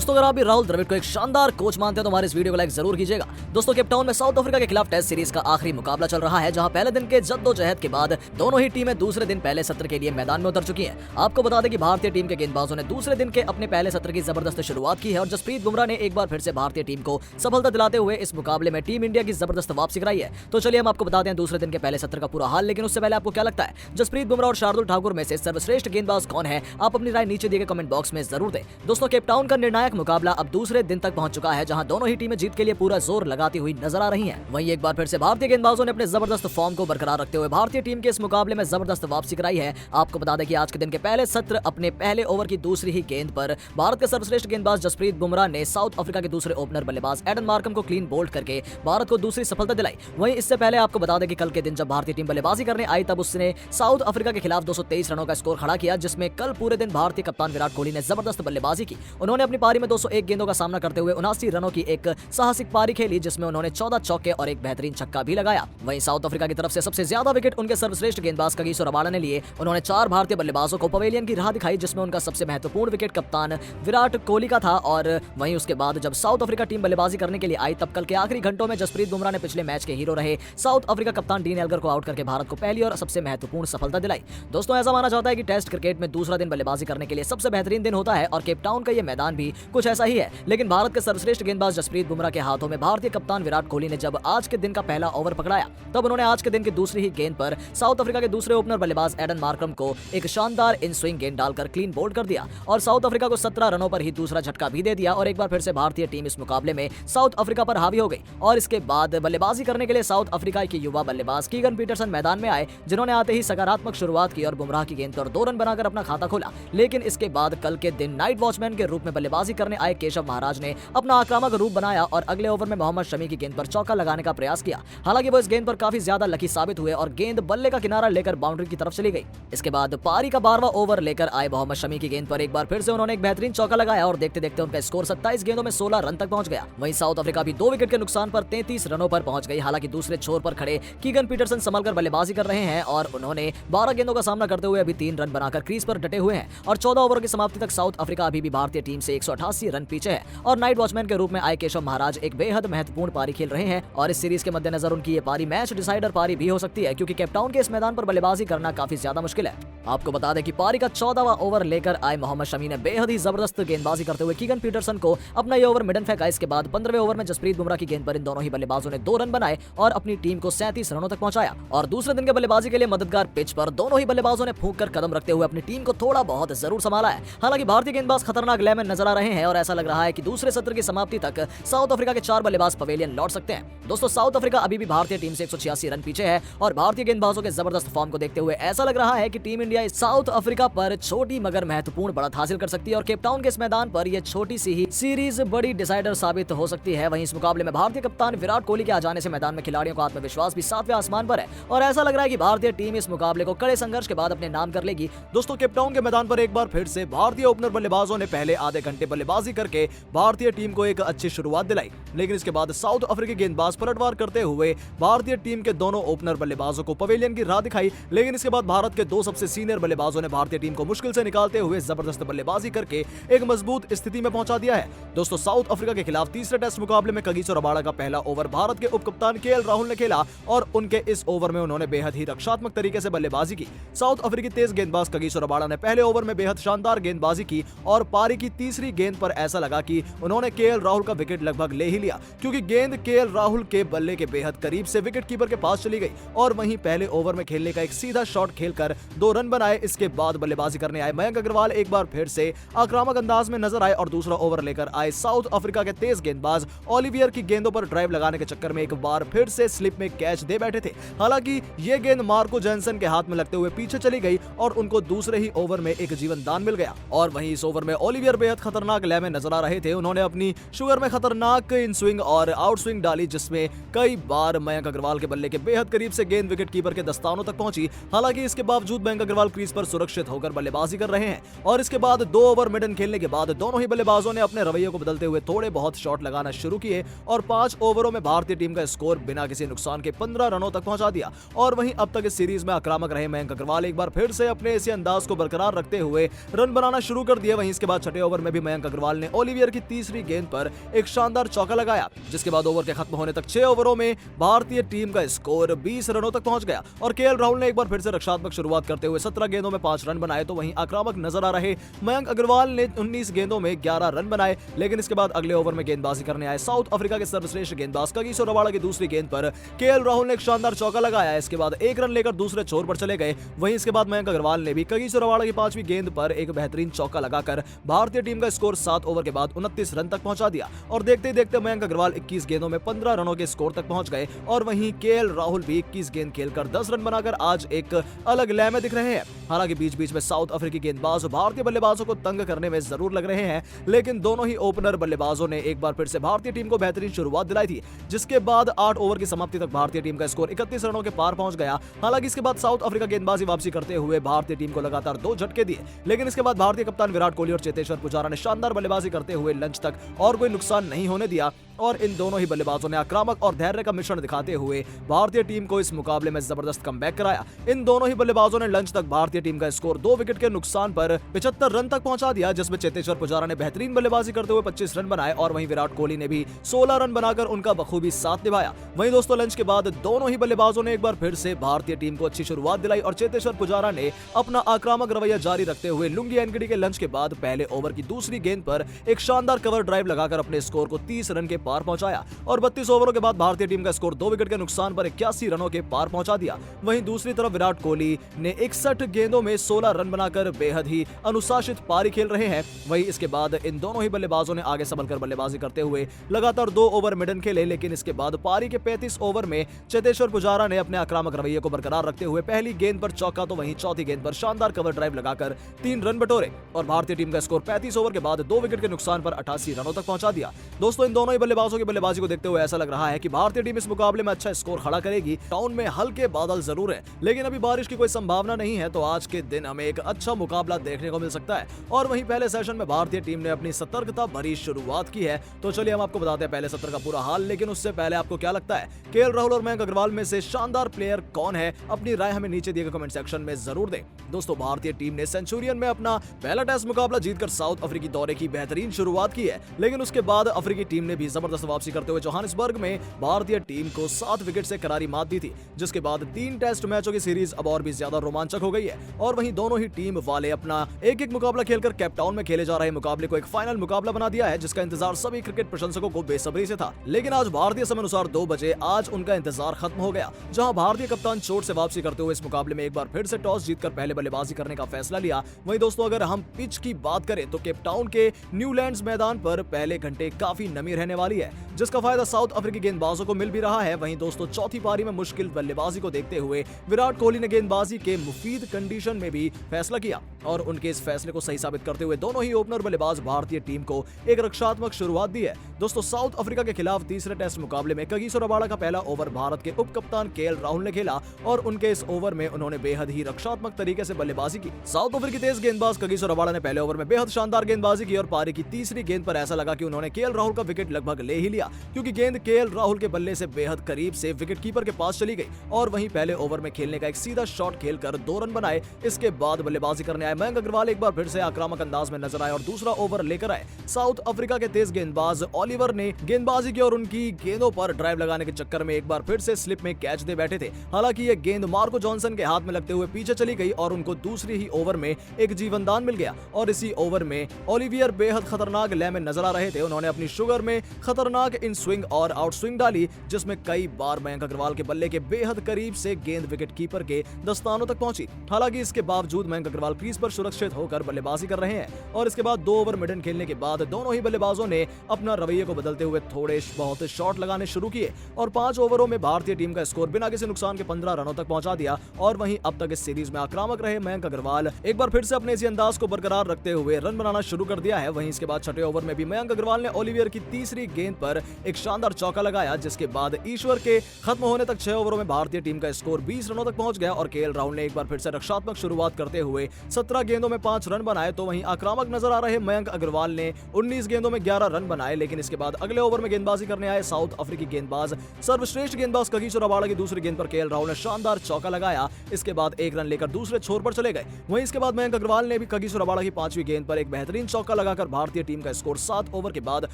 दोस्तों अगर आप भी राहुल द्रविड़ को एक शानदार कोच मानते हैं तो हमारे इस वीडियो को लाइक जरूर कीजिएगा। दोस्तों केपटाउन में साउथ अफ्रीका के खिलाफ टेस्ट सीरीज का आखिरी मुकाबला चल रहा है, जहां पहले दिन के जद्दोजहद के बाद दोनों ही टीमें दूसरे दिन पहले सत्र के लिए मैदान में उतर चुकी हैं। आपको बता दें कि भारतीय टीम के गेंदबाजों ने दूसरे दिन के अपने पहले सत्र की जबरदस्त शुरुआत की है और जसप्रीत बुमराह ने एक बार फिर से भारतीय टीम को सफलता दिलाते हुए इस मुकाबले में टीम इंडिया की जबरदस्त वापसी कराई है। तो चलिए हम आपको बताते हैं दूसरे दिन के पहले सत्र का पूरा हाल, लेकिन उससे पहले आपको क्या लगता है जसप्रीत बुमराह और शार्दुल ठाकुर में से सर्वश्रेष्ठ गेंदबाज कौन है? आप अपनी राय नीचे दिए गए कमेंट बॉक्स में जरूर दें। दोस्तों केपटाउन का निर्णायक मुकाबला अब दूसरे दिन तक पहुंच चुका है, जहां दोनों ही टीमें जीत के लिए पूरा जोर लगाती हुई नजर आ रही हैं। वहीं एक बार फिर से भारतीय गेंदबाजों ने अपने जबरदस्त फॉर्म को बरकरार रखते हुए भारतीय टीम के इस मुकाबले में जबरदस्त वापसी कराई है। आपको बता दें कि आज के दिन के पहले सत्र अपने पहले ओवर की दूसरी ही गेंद पर भारत के सर्वश्रेष्ठ गेंदबाज जसप्रीत बुमराह ने साउथ अफ्रीका के दूसरे ओपनर बल्लेबाज एडन मार्करम को क्लीन बोल्ड करके भारत को दूसरी सफलता दिलाई। वहीं इससे पहले आपको बता दें कि कल के दिन जब भारतीय टीम बल्लेबाजी करने आई तब उसने साउथ अफ्रीका के खिलाफ 223 रनों का स्कोर खड़ा किया, जिसमें कल पूरे दिन भारतीय कप्तान विराट कोहली ने जबरदस्त बल्लेबाजी की। उन्होंने अपनी पारी में 201 गेंदों का सामना करते हुए 79 रनों की एक साहसिक पारी खेली, जिसमें उन्होंने 14 चौके और एक बेहतरीन छक्का भी लगाया। वहीं साउथ अफ्रीका की तरफ से सबसे ज्यादा विकेट उनके सर्वश्रेष्ठ गेंदबाज कगिसो रबाडा ने लिए। उन्होंने 4 भारतीय बल्लेबाजों को पवेलियन की राह दिखाई, जिसमें उनका सबसे महत्वपूर्ण विकेट कप्तान विराट कोहली का था। और वहीं उसके बाद जब साउथ अफ्रीका टीम बल्लेबाजी करने के लिए आई तब कल के आखिरी घंटों में जसप्रीत बुमराह ने पिछले मैच के हीरो रहे साउथ अफ्रीका कप्तान डीन एल्गर को आउट करके भारत को पहली और सबसे महत्वपूर्ण सफलता दिलाई। दोस्तों ऐसा माना जाता है कि टेस्ट क्रिकेट में दूसरा दिन बल्लेबाजी करने के लिए सबसे बेहतरीन दिन होता है और केपटाउन का यह मैदान भी कुछ ऐसा ही है। लेकिन भारत के सर्वश्रेष्ठ गेंदबाज जसप्रीत बुमराह के हाथों में भारतीय कप्तान विराट कोहली ने जब आज के दिन का पहला ओवर पकड़ाया तब उन्होंने आज के दिन की दूसरी ही गेंद पर साउथ अफ्रीका के दूसरे ओपनर बल्लेबाज एडन मार्करम को एक शानदार इन स्विंग गेंद डालकर क्लीन बोल्ड कर दिया और साउथ अफ्रीका को 17 रनों पर ही दूसरा झटका भी दे दिया और एक बार फिर से भारतीय टीम इस मुकाबले में साउथ अफ्रीका पर हावी हो गई। और इसके बाद बल्लेबाजी करने के लिए साउथ अफ्रीका के युवा बल्लेबाज कीगन पीटरसन मैदान में आए, जिन्होंने आते ही सकारात्मक शुरुआत की और बुमराह की गेंद पर 2 रन बनाकर अपना खाता खोला। लेकिन इसके बाद कल के दिन नाइट वॉचमैन के रूप में बल्लेबाजी करने आए केशव महाराज ने अपना आक्रामक रूप बनाया और अगले ओवर में मोहम्मद शमी की गेंद पर चौका लगाने का प्रयास किया। हालांकि वो इस गेंद पर काफी ज्यादा लकी साबित हुए और गेंद बल्ले का किनारा लेकर बाउंड्री की तरफ चली गई। इसके बाद पारी का 12वां ओवर लेकर आए मोहम्मद शमी की गेंद पर एक बार फिर से उन्होंने एक बेहतरीन चौका लगाया और देखते देखते उनका स्कोर 27 गेंदों में 16 रन तक पहुंच गया। वहीं साउथ अफ्रीका भी 2 विकेट के नुकसान पर 33 रनों पर पहुंच गई। हालांकि दूसरे छोर पर खड़े कीगन पीटरसन संभलकर बल्लेबाजी कर रहे हैं और उन्होंने 12 गेंदों का सामना करते हुए अभी 3 रन बनाकर क्रीज पर डटे हुए हैं और 14 ओवर की समाप्ति तक साउथ अफ्रीका अभी भी भारतीय टीम से 188 रन पीछे है। और नाइट वॉचमैन के रूप में आए केशव महाराज एक बेहद महत्वपूर्ण पारी खेल रहे हैं और इस सीरीज के मद्देनजर उनकी ये पारी मैच डिसाइडर पारी भी हो सकती है, क्योंकि केपटाउन के इस मैदान पर बल्लेबाजी करना काफी ज्यादा मुश्किल है। आपको बता दें कि पारी का 14वां ओवर लेकर आए मोहम्मद शमी ने बेहद ही जबरदस्त गेंदबाजी करते हुए कीगन पीटरसन को अपना ये ओवर मिडन फेंका। इसके बाद 15वें ओवर में जसप्रीत बुमराह की गेंद पर इन दोनों ही बल्लेबाजों ने 2 रन बनाए और अपनी टीम को 37 रनों तक पहुंचाया। और दूसरे दिन के बल्लेबाजी के लिए मददगार पिच पर दोनों ही बल्लेबाजों ने फूंक कर कदम रखते हुए अपनी टीम को थोड़ा बहुत जरूर संभाला है। हालांकि भारतीय गेंदबाज खतरनाक लय में नजर आ रहे हैं और ऐसा लग रहा है कि दूसरे सत्र की समाप्ति तक साउथ अफ्रीका के 4 बल्लेबाज पवेलियन लौट सकते हैं। दोस्तों साउथ अफ्रीका अभी भी भारतीय टीम से 186 रन पीछे है और भारतीय गेंदबाजों के जबरदस्त फॉर्म को देखते हुए ऐसा लग रहा है कि टीम इंडिया साउथ अफ्रीका पर छोटी मगर महत्वपूर्ण बढ़त हासिल कर सकती है और केपटाउन के इस मैदान पर यह छोटी सी ही सीरीज बड़ी डिसाइडर साबित हो सकती है। वहीं इस मुकाबले में भारतीय कप्तान विराट कोहली के आ जाने से मैदान में खिलाड़ियों का आत्मविश्वास भी 7वें आसमान पर है और ऐसा लग रहा है कि भारतीय टीम इस मुकाबले को कड़े संघर्ष के बाद अपने नाम कर लेगी। दोस्तों केपटाउन के मैदान पर एक बार फिर से भारतीय ओपनर बल्लेबाजों ने पहले आधे घंटे बल्लेबाजी करके भारतीय टीम को एक अच्छी शुरुआत दिलाई, लेकिन इसके बाद साउथ अफ्रीकी गेंदबाज पलटवार करते हुए भारतीय टीम के दोनों ओपनर बल्लेबाजों को पवेलियन की राह दिखाई। लेकिन इसके बाद भारत के 2 सबसे सीनियर बल्लेबाजों ने भारतीय टीम को मुश्किल से निकालते हुए जबरदस्त बल्लेबाजी करके एक मजबूत स्थिति में पहुंचा दिया है। दोस्तों साउथ अफ्रीका के खिलाफ तीसरे टेस्ट मुकाबले में कगिसो रबाडा का पहला ओवर भारत के उप कप्तान केएल राहुल ने खेला और उनके इस ओवर में उन्होंने बेहद ही रक्षात्मक तरीके से बल्लेबाजी की। साउथ अफ्रीकी तेज गेंदबाज कगिसो रबाडा ने पहले ओवर में बेहद शानदार गेंदबाजी की और पारी की तीसरी गेंद पर ऐसा लगा कि उन्होंने केएल राहुल का विकेट लगभग ले ही लिया, क्योंकि गेंद केएल राहुल के बल्ले के बेहद करीब से विकेट कीपर के पास चली गई और वहीं पहले ओवर में खेलने का एक सीधा शॉट खेलकर 2 रन बनाए। इसके बाद बल्लेबाजी करने आए मयंक अग्रवाल एक बार फिर से आक्रामक अंदाज में नजर आए और दूसरा ओवर लेकर आए साउथ अफ्रीका के तेज गेंदबाज ओलिवियर की गेंदों पर ड्राइव लगाने के चक्कर में एक बार फिर से स्लिप में कैच दे बैठे थे। हालांकि ये गेंद मार्को जॉनसन के हाथ में लगते हुए पीछे चली गई और उनको दूसरे ही ओवर में एक जीवन दान मिल गया। और वहीं इस ओवर में ओलिवियर बेहद खतरनाक लय में नजर आ रहे थे। उन्होंने अपनी शुगर में खतरनाक इन स्विंग और आउट स्विंग डाली, जिसमें कई बार मयंक अग्रवाल के बल्ले के बेहद करीब से गेंद विकेट कीपर के दस्तानों तक पहुंची। हालांकि इसके बावजूद मयंक अग्रवाल क्रीज पर सुरक्षित होकर बल्लेबाजी कर रहे हैं और इसके बाद 2 ओवर मिडन खेलने के बाद दोनों ही बल्लेबाजों ने अपने रवैये को बदलते हुए थोड़े बहुत शॉट लगाना शुरू किए और 5 ओवरों में भारतीय टीम का स्कोर बिना किसी नुकसान के 15 रनों तक पहुंचा दिया। और वहीं अब तक इस सीरीज में आक्रामक रहे मयंक अग्रवाल एक बार फिर से अपने इसी अंदाज को बरकरार रखते हुए रन बनाना शुरू कर दिए। वहीं इसके बाद छठे ओवर में भी मयंक अग्रवाल ने ओलिवियर की तीसरी गेंद पर एक शानदार चौका लगाया, जिसके बाद ओवर के खत्म होने तक 6 ओवरों में भारतीय टीम का स्कोर 20 रनों तक पहुंच गया और केएल राहुल ने एक बार फिर से रक्षात्मक शुरुआत करते हुए 17 गेंदों में 5 रन बनाए। तो वहीं आक्रामक नजर आ रहे मयंक अग्रवाल ने 19 गेंदों में 11 रन बनाए, लेकिन इसके बाद अगले ओवर में गेंदबाजी करने आए साउथ अफ्रीका के सर्वश्रेष्ठ गेंदबाज कगिसो रबाड़ा की दूसरी गेंद पर केएल राहुल ने एक शानदार चौका लगाया। इसके बाद 1 रन लेकर दूसरे छोर पर चले गए। वहीं इसके बाद मयंक अग्रवाल ने भी कगिसो रबाड़ा की 5वीं गेंद पर एक बेहतरीन चौका लगाकर भारतीय टीम का स्कोर 7 ओवर के बाद 29 रन तक पहुंचा दिया और देखते ही देखते मयंक अग्रवाल 21 गेंदों में 15 रनों के स्कोर तक पहुंच गए और वहीं केएल राहुल भी 21 गेंद खेलकर 10 रन बनाकर आज एक अलग लय में दिख रहे हैं। हालांकि बीच बीच में साउथ अफ्रीकी गेंदबाज भारतीय बल्लेबाजों को तंग करने में जरूर लग रहे हैं, लेकिन दोनों ही ओपनर बल्लेबाजों ने एक बार फिर से भारतीय टीम को बेहतरीन शुरुआत दिलाई थी, जिसके बाद 8 ओवर की समाप्ति तक भारतीय टीम का स्कोर 31 रनों के पार पहुंच गया। हालांकि इसके बाद साउथ अफ्रीका गेंदबाजी वापसी करते हुए भारतीय टीम को लगातार 2 झटके दिए, लेकिन इसके बाद भारतीय कप्तान विराट कोहली और चेतेश्वर पुजारा ने शानदार बल्लेबाजी करते हुए लंच तक और कोई नुकसान नहीं होने दिया और इन दोनों ही बल्लेबाजों ने आक्रामक और धैर्य का मिश्रण दिखाते हुए भारतीय टीम को इस मुकाबले में जबरदस्त कमबैक कराया। इन दोनों ही बल्लेबाजों ने लंच तक भारतीय टीम का स्कोर 2 विकेट के नुकसान पर 75 रन तक पहुंचा दिया, जिसमें चेतेश्वर पुजारा ने बेहतरीन बल्लेबाजी करते हुए 25 रन बनाए और वहीं विराट कोहली ने भी 16 रन बनाकर उनका बखूबी साथ निभाया। वहीं दोस्तों लंच के बाद दोनों ही बल्लेबाजों ने एक बार फिर से भारतीय टीम को अच्छी शुरुआत दिलाई और चेतेश्वर पुजारा ने अपना आक्रामक रवैया जारी रखते हुए लुंगी एनकेडी के लंच के बाद पहले ओवर की दूसरी गेंद पर एक शानदार कवर ड्राइव लगाकर अपने स्कोर को 30 रन के पार पहुंचाया और 32 ओवरों के बाद भारतीय टीम का स्कोर 2 विकेट के नुकसान पर 81 रनों के पार पहुंचा दिया। वहीं दूसरी तरफ विराट कोहली ने 61 गेंदों में 16 रन बनाकर बेहद ही अनुशासित पारी खेल रहे हैं। वहीं इसके बाद इन दोनों ही बल्लेबाजों ने आगे संभलकर बल्लेबाजी करते हुए लगातार 2 ओवर मिडन खेले, लेकिन इसके बाद पारी के 35 ओवर में चेतेश्वर पुजारा ने अपने आक्रामक रवैये को बरकरार रखते हुए पहली गेंद पर चौका तो वहीं चौथी गेंद पर शानदार कवर ड्राइव लगाकर 3 रन बटोरे और भारतीय टीम का स्कोर 35 ओवर के बाद 2 विकेट के नुकसान पर 88 रनों तक पहुंचा दिया। दोस्तों इन दोनों ही बल्लेबाजों की बल्लेबाजी को देखते हुए ऐसा लग रहा है कि भारतीय टीम इस मुकाबले में अच्छा स्कोर खड़ा करेगी। टाउन में हल्के बादल जरूर है, लेकिन अभी बारिश की कोई संभावना नहीं है, तो आज के दिन हमें एक अच्छा मुकाबला देखने को मिल सकता है। और वहीं पहले सेशन में भारतीय टीम ने अपनी सतर्कता भरी शुरुआत की है, तो चलिए हम आपको बताते हैं पहले सत्र का पूरा हाल। लेकिन उससे पहले आपको क्या लगता है केएल राहुल और मयंक अग्रवाल में से शानदार प्लेयर कौन है? अपनी राय हमें नीचे दिए गए कमेंट सेक्शन में जरूर दें। दोस्तों भारतीय टीम ने सेंचुरियन में अपना पहला टेस्ट मुकाबला जीतकर साउथ अफ्रीकी दौरे की बेहतरीन शुरुआत की है, लेकिन उसके बाद अफ्रीकी टीम ने भी जबरदस्त वापसी करते हुए जोहानिसबर्ग में भारतीय टीम को 7 विकेट से करारी मात दी थी, जिसके बाद 3 टेस्ट मैचों की सीरीज अब और भी ज्यादा रोमांचक हो गई है। और वहीं दोनों ही टीम वाले अपना एक मुकाबला खेलकर केप टाउन में खेले जा रहे मुकाबले को एक फाइनल मुकाबला बना दिया है, जिसका इंतजार सभी क्रिकेट प्रशंसकों को बेसब्री से था। लेकिन आज भारतीय समय अनुसार 2 बजे आज उनका इंतजार खत्म हो गया, जहां भारतीय कप्तान चोट से वापसी करते हुए इस मुकाबले में एक बार फिर से टॉस जीतकर पहले बल्लेबाजी करने का फैसला लिया। वहीं दोस्तों अगर हम पिच की बात करें तो केप टाउन के न्यूलैंड्स मैदान पर पहले घंटे काफी नमी रहने वाली है, जिसका फायदा साउथ अफ्रीकी गेंदबाजों को मिल भी रहा है। वहीं दोस्तों चौथी पारी में मुश्किल बल्लेबाजी को देखते हुए विराट कोहली ने गेंदबाजी के मुफीद कंडीशन में भी फैसला किया और उनके इस फैसले को सही साबित करते हुए दोनों ही ओपनर बल्लेबाज भारतीय टीम को एक रक्षात्मक शुरुआत दी है। दोस्तों साउथ अफ्रीका के खिलाफ तीसरे टेस्ट मुकाबले में कगिसो रबाड़ा का पहला ओवर भारत के उप कप्तान केएल राहुल ने खेला और उनके इस ओवर में उन्होंने बेहद ही रक्षात्मक तरीके से बल्लेबाजी की। साउथ अफ्रीकी तेज गेंदबाज कगिसो रबाड़ा ने पहले ओवर में बेहद शानदार गेंदबाजी की और पारी की तीसरी गेंद पर ऐसा लगा कि उन्होंने केएल राहुल का विकेट लगभग ले ही लिया, क्योंकि गेंद केएल राहुल के बल्ले से बेहद करीब से विकेट कीपर के पास चली गई और वहीं पहले ओवर में खेलने का एक सीधा शॉट खेलकर 2 रन बनाए। इसके बाद बल्लेबाजी करने आए मयंक अग्रवाल एक बार फिर से आक्रामक अंदाज में नजर आए और दूसरा ओवर लेकर आए। साउथ अफ्रीका के तेज गेंदबाज ओलिवर ने गेंदबाजी की और उनकी गेंदों पर ड्राइव लगाने के चक्कर में एक बार फिर से स्लिप में कैच दे बैठे थे। हालांकि यह गेंद मार्को जॉनसन के हाथ में लगते हुए पीछे चली गई और उनको दूसरी ही ओवर में एक जीवनदान मिल गया और इसी ओवर में ओलिवियर बेहद खतरनाक लय में नजर आ रहे थे। उन्होंने अपनी शुगर में खतरनाक इन स्विंग और आउट स्विंग डाली, जिसमें कई बार मयंक अग्रवाल के बल्ले के बेहद करीब से गेंद विकेट कीपर के दस्तानों तक पहुंची। हालांकि इसके बावजूद मयंक अग्रवाल क्रीज पर सुरक्षित होकर बल्लेबाजी कर रहे हैं और इसके बाद 2 ओवर मिडन खेलने के बाद दोनों ही बल्लेबाजों ने अपना रवैये को बदलते हुए थोड़े बहुत शॉट लगाने शुरू किए और 5 ओवरों में भारतीय टीम का स्कोर बिना किसी नुकसान के 15 रनों तक पहुंचा दिया। और वहीं अब तक इस सीरीज में आक्रामक रहे मयंक अग्रवाल एक बार फिर से अपने इसी अंदाज को बरकरार रखते हुए रन बनाना शुरू कर दिया है। वहीं इसके बाद छठे ओवर में भी मयंक अग्रवाल ने ओलिवियर की तीसरी गेंद पर एक शानदार चौका लगाया, जिसके बाद ईश्वर के खत्म होने तक 6 ओवरों में भारतीय टीम का स्कोर 20 रनों तक पहुंच गया और केएल राहुल ने एक बार फिर से रक्षात्मक शुरुआत करते हुए 17 गेंदों में 5 रन बनाए। तो वहीं आक्रामक नजर आ रहे मयंक अग्रवाल ने 19 गेंदों में 11 रन बनाए, लेकिन इसके बाद अगले ओवर में गेंदबाजी करने आए साउथ अफ्रीकी गेंदबाज सर्वश्रेष्ठ गेंदबाज कगिसो रबाडा की दूसरी गेंद पर केएल राहुल ने शानदार चौका लगाया। इसके बाद 1 रन लेकर दूसरे छोर पर चले गए। वहीं इसके बाद मयंक अग्रवाल ने भी कगिसो रबाडा की 5वीं गेंद पर एक बेहतरीन चौका लगाकर भारतीय टीम का स्कोर 7 ओवर के बाद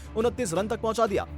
29 रन तक पहुंचा दिया।